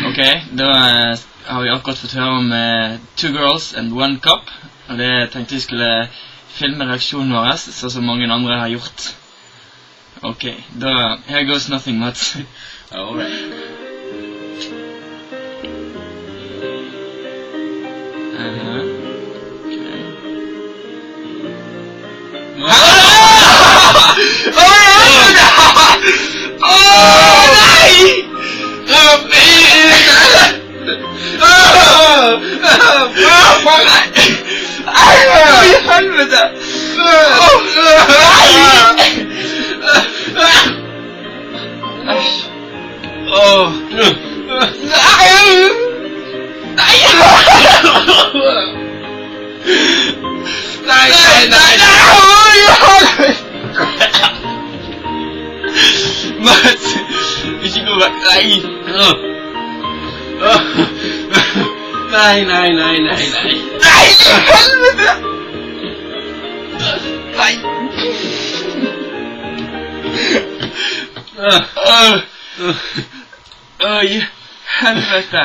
Ok, da har vi akkurat fått høre om Two Girls and One Cup. Og det tenkte vi skulle filme reaksjonen vår, sånn som mange andre har gjort. Ok, da, here goes nothing, Mats. Alright. Mats, ikke gå vekk. Nei, helvete! Oi, helvete!